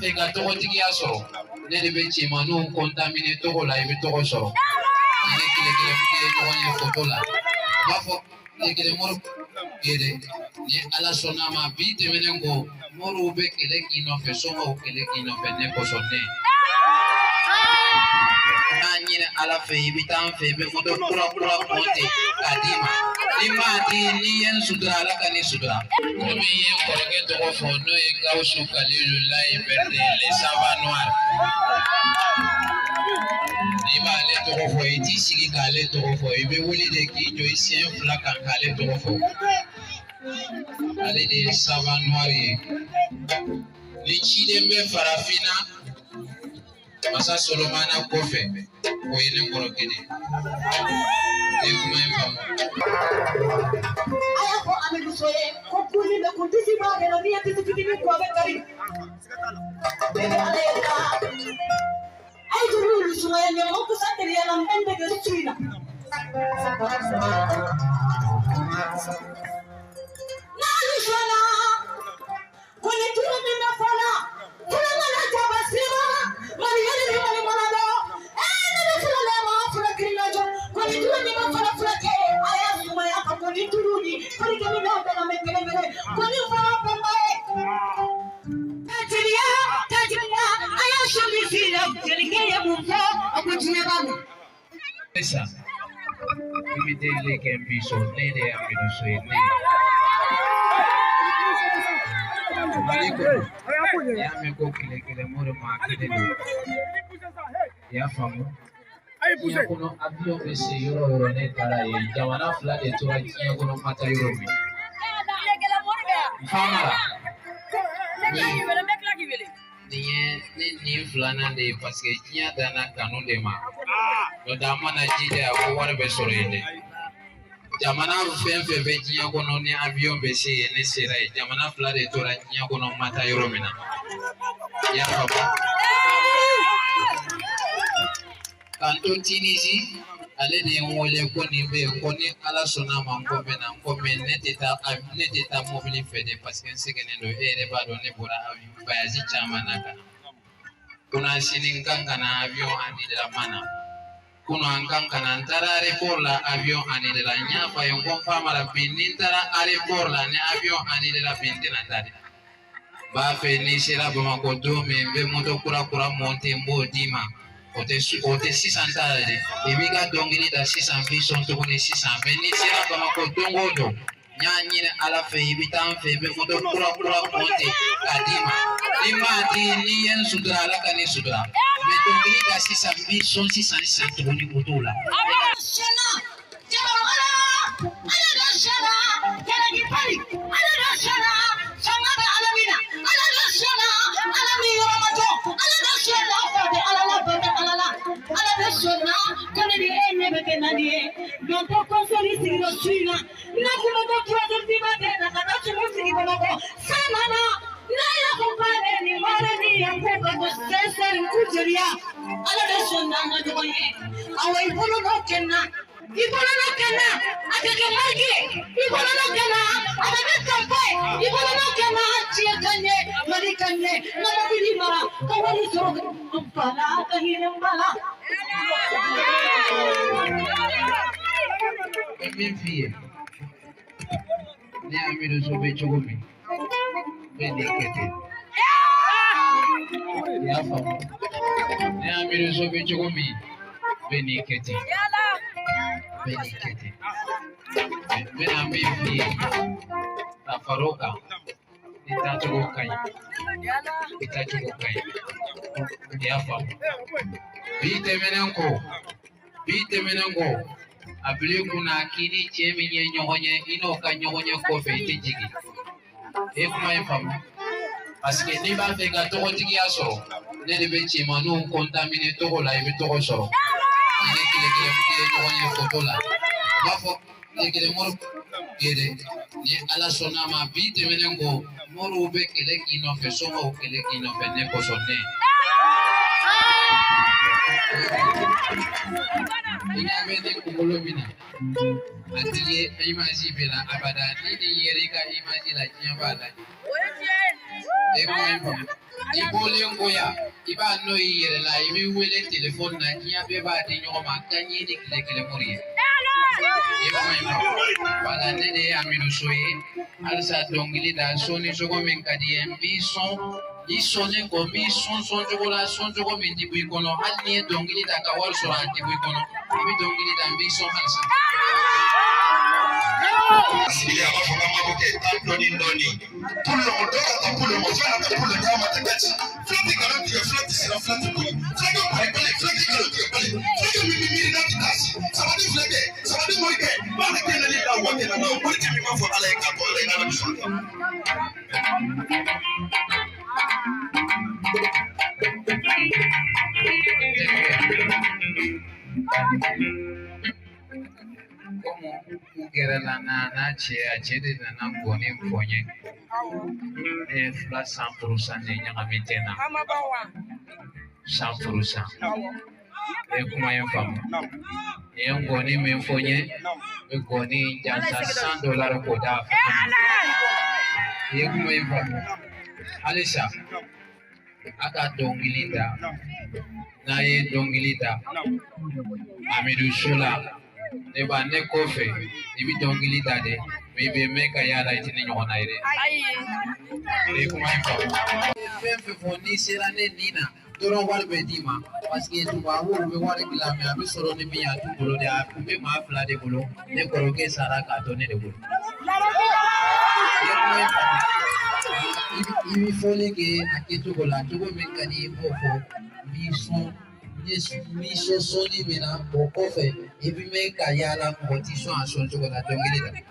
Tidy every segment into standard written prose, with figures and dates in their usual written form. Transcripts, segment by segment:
fait que tu retires à sort. Les bêtiments nous contaminés tout là, et tout ressort. Il est photo là. Les à la sonama bite menengo morube kele kino fe somo kele kino fe ne posone anyine ala fe bitan fe be moto kura monte kadima lima di ni en sudra la kani sudra mi yen korge to fo no e gausu kalilu lai berde le sava noir Iba le to fo iti sigi kale to fo ibe wuli de ki jo isien fla kan kale to fo ale de sava noir ni chidembe farafina masa solomana kofe o yene korokede e kuma infam aya ko amelu soye ko kuli be ko tisi ba de no ni ati tisi bi ko be kari bebe ale ka ay juru soye ne mo ko sakeri ala mbende ke suina nani shona kuni tuna mina fala kuna mana tabasira mari yale ni mali manado na fala le ma fala kinajo kuni tuna mina fala fala ke aya suma ya kuni turuni kuni kemi na na mekele mele kuni fala pambae tajiriya aya shami sira kelike ya mumfa akutina babu esa imite le kembiso ne de amido soyene ya me ko kile moro ma kile do ya famu ya kono avion be se yoro ne tara ye jamana fla de tora ya kono mata yoro mi famara ni flana de parce que kiya dana kanu de ma no da mana jide ko wara be soro yende jamana fenfe be jiya kono ni avion be se ne sera jamana fla de tora jiya kono mata yoro mina ya papa kanto tinisi ale de wole ko ni be ko ni ala sona man ko be nan ko men ne teta mobile fede parce que c'est que ne do ere ba do ne bora avion bayazi chama naka kuna sinin kankana avion ani de la mana kuna kankana ntara report la avion ani de la nyafa yon fama la pinintara report la ne avion ani de la pintina tadi ba fe ni sera ba ko do me be moto kura monte mbo dima ote 600 de ibiga dongini da 600 vision to kone 600 mais ni sera ba ko dongo do nyanyine ala fe ibitan fe be moto kura monte kadima lima di ni en sudra la kani sudra mais dongini da 600 vision 600 to kone motola shana jabala ala shana kala ni pali ala shana shana ba alamina ala shana alami yoramato ala shana fa ala shona kone ni ene be kenani non to konsoli signo china na kuma to tuwa tima tena kana chumu signo ko sana na ya kumpare ni mare ni yangu ko sesa nkujuria ala shona ngadoye awai bolo no kenna ibolo no kenna akeke margi ibolo no kenna adabe kampai ibolo no kenna chia kanye mari kanye nama bili mara kawali soro ampala kahirem bala Bien fille. Ne amido sobe chogomi. Benikete. Ya famo. Ne amido sobe chogomi. Benikete. Benikete. Ben ami fille. Ta faroka. Ita chogokai. Ya famo. Bite menengo. Abli kuna kini chemi nye nyonye ino ka nyonye kofe tijigi e kuma infam parce que ni ba fe ga to tigi aso ne de be chima no contaminer to la e to so ni kile nyonye photo la ba fo ni kile mor kede ni ala sona ma bite menengo moru be kile kino fe so o kile kino fe ne posone ina bene kumulomina atiye imaji bela abada nini yerika imaji la nyambala eko Ibolengoya, iba no yela, ibi wele telephone na iya beba di nyoma kanyi di kile muri. Wala nene amiru soye, alsa dongili da soni jogo menkadi embi son, isone ko mi son jogo mindi buikono, alni dongili da kawal so anti buikono, ibi dongili da mbi son alsa. Asilia mafuka mabuke noni pulo motoka ka pulo mofana ka pulo nyama takati flati karoti ya flati sila flati kuli flati pale flati karoti ya pale flati mimi na kitasi sabadi moike bana kena lila wote na nao moike mimafo ala ya kapo ala ya nabishaka Como era na chede na ngoni mfonye fla 100% ne nyanga mitena 100% kuma yamfamu ngoni mfonye ngoni jansa $100 ko da kuma yamfamu alisa aka dongilita na ye dongilita amidu shula Neba ne kofe, ibi dongili dade, maybe make a yada it in your night. Foni serane nina, don't want bedima, was get to Bahu, we want to glamia, we saw me at Bulo, they are to be my flood bulo, they corroge Saraka to Nebu. If falling a Ketugola, to make a name for me. Yes, we so sorry when I go coffee. If we make a yala, what is so and so to go that don't get it.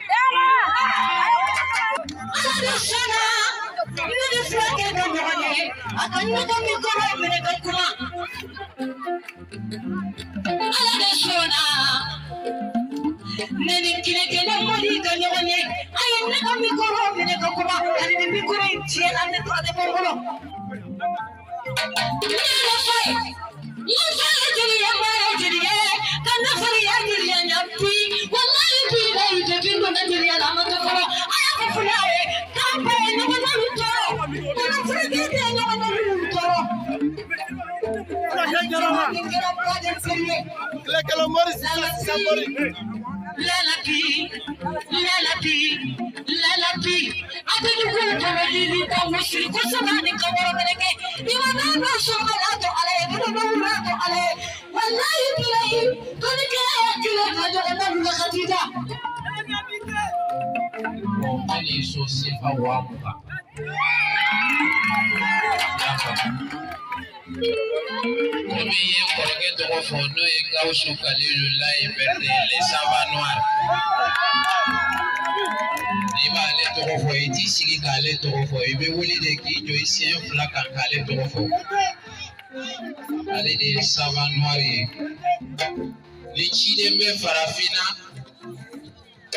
Farafina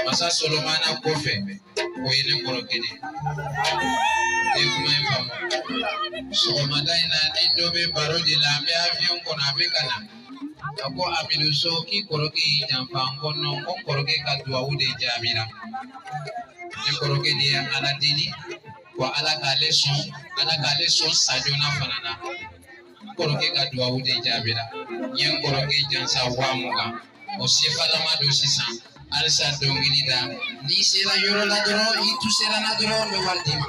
Masa Solomana Kofe, Wayne Korokede. So Madaina Nidobe Baro de la Avion Konabekana. Ako Amiluso ki Koroki Jampango no Koroke Katua Ude Jamira. Koroke de Aladini, Kwa Alakale son Sajona Fanana. Koroke Katua Ude Jamira. Yen Koroke Jansa Wamuga. Osefalama dosisa. Alsa dongilida ni sera yoro la doro itu sera na doro me waldima